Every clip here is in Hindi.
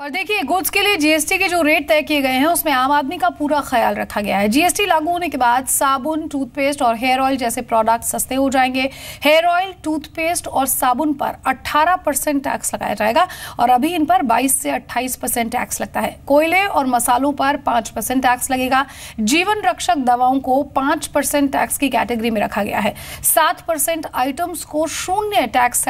और देखिए, गुड्स के लिए जीएसटी के जो रेट तय किए गए हैं उसमें आम आदमी का पूरा ख्याल रखा गया है। जीएसटी लागू होने के बाद साबुन, टूथपेस्ट और हेयर ऑयल जैसे प्रोडक्ट सस्ते हो जाएंगे। हेयर ऑयल, टूथपेस्ट और साबुन पर 18% टैक्स लगाया जाएगा और अभी इन पर 22 से 28% टैक्स लगता है। कोयले और मसालों पर 5% टैक्स लगेगा। जीवन रक्षक दवाओं को 5% टैक्स की कैटेगरी में रखा गया है। 7% आइटम्स को शून्य टैक्स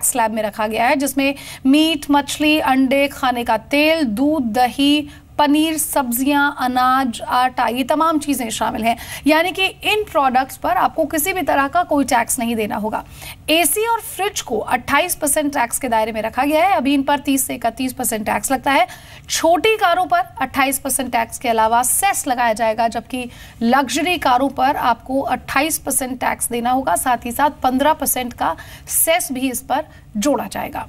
स्लैब में रखा गया है, जिसमें मीट, मछली, अंडे, खाने का तेल, दूध, दही, पनीर, सब्जियां, अनाज, आटा, ये तमाम चीजें शामिल हैं। यानी कि इन प्रोडक्ट्स पर आपको किसी भी तरह का कोई टैक्स नहीं देना होगा। एसी और फ्रिज को 28% टैक्स के दायरे में रखा गया है। अभी इन पर 30 से 31% टैक्स लगता है। छोटी कारों पर 28% टैक्स के अलावा सेस लगाया जाएगा, जबकि लग्जरी कारों पर आपको 28% टैक्स देना होगा। साथ ही साथ 15% का सेस भी इस पर जोड़ा जाएगा।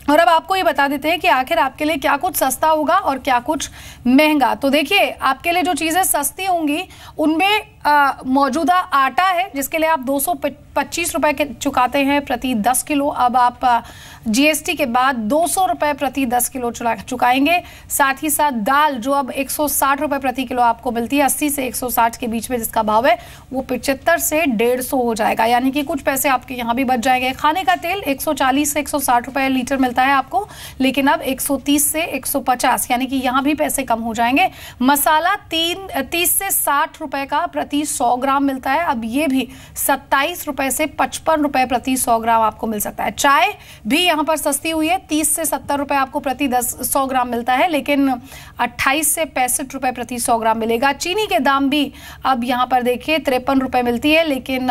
और अब आपको ये बता देते हैं कि आखिर आपके लिए क्या कुछ सस्ता होगा और क्या कुछ महंगा। तो देखिए, आपके लिए जो चीजें सस्ती होंगी उनमें मौजूदा आटा है, जिसके लिए आप 225 रुपए के चुकाते हैं प्रति 10 किलो। अब आप जीएसटी के बाद 200 रुपए प्रति 10 किलो चुकाएंगे। साथ ही साथ दाल, जो अब 160 रुपए प्रति किलो आपको मिलती है, 80 से 160 के बीच में जिसका भाव है, वो 75 से 150 हो जाएगा। यानी कि कुछ पैसे आपके यहाँ भी बच जाएंगे। खाने का तेल 140 से 160 रुपए लीटर मिलता है आपको, लेकिन अब 130 से 150, यानी कि यहाँ भी पैसे कम हो जाएंगे। मसाला 30 से 60 रुपए का प्रति 100 ग्राम मिलता है, अब ये भी 27 रुपए से 55 रुपए प्रति 100 ग्राम आपको मिल सकता है। चाय भी यहाँ पर सस्ती हुई है, 30 से 70 रुपए आपको प्रति 100 ग्राम मिलता है, लेकिन 28 से 65 रुपए प्रति 100 ग्राम मिलेगा। चीनी के दाम भी अब यहाँ पर देखिए 53 रुपए मिलती है, लेकिन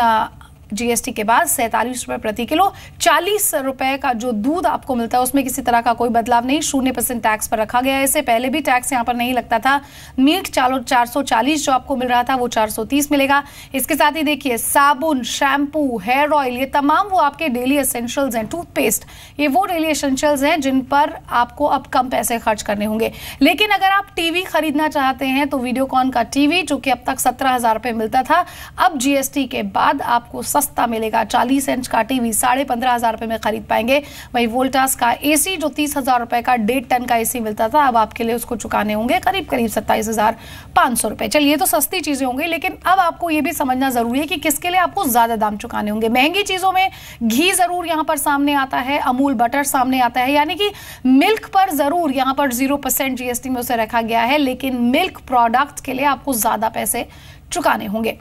जीएसटी के बाद 47 रुपए प्रति किलो। 40 रुपए का जो दूध आपको मिलता है उसमें किसी तरह का कोई बदलाव नहीं, 0% टैक्स पर रखा गया है। इससे पहले भी टैक्स यहाँ पर नहीं लगता था। मीट 440 जो आपको मिल रहा था वो 430 मिलेगा। इसके साथ ही देखिए, साबुन, शैम्पू, हेयर ऑयल, ये तमाम वो आपके डेली एसेंशियल्स हैं। टूथपेस्ट, ये वो डेली एसेंशियल्स हैं जिन पर आपको अब कम पैसे खर्च करने होंगे। लेकिन अगर आप टीवी खरीदना चाहते हैं तो वीडियोकॉन का टीवी, जो कि अब तक 17,000 रुपए मिलता था, अब जीएसटी के बाद आपको सस्ता मिलेगा। 40 इंच का टीवी 15,500 रुपए में खरीद पाएंगे। वही वोल्टास का एसी, जो 30,000 रुपए का 1.5 टन का एसी मिलता था, अब आपके लिए उसको चुकाने होंगे करीब 27,500 रुपए। चलिए, तो सस्ती चीजें होंगी, लेकिन अब आपको ये भी समझना जरूरी है कि किसके लिए आपको ज्यादा दाम चुकाने होंगे। महंगी चीजों में घी जरूर यहाँ पर सामने आता है, अमूल बटर सामने आता है, यानी कि मिल्क पर जरूर यहाँ पर 0% जीएसटी में उसे रखा गया है, लेकिन मिल्क प्रोडक्ट के लिए आपको ज्यादा पैसे चुकाने होंगे।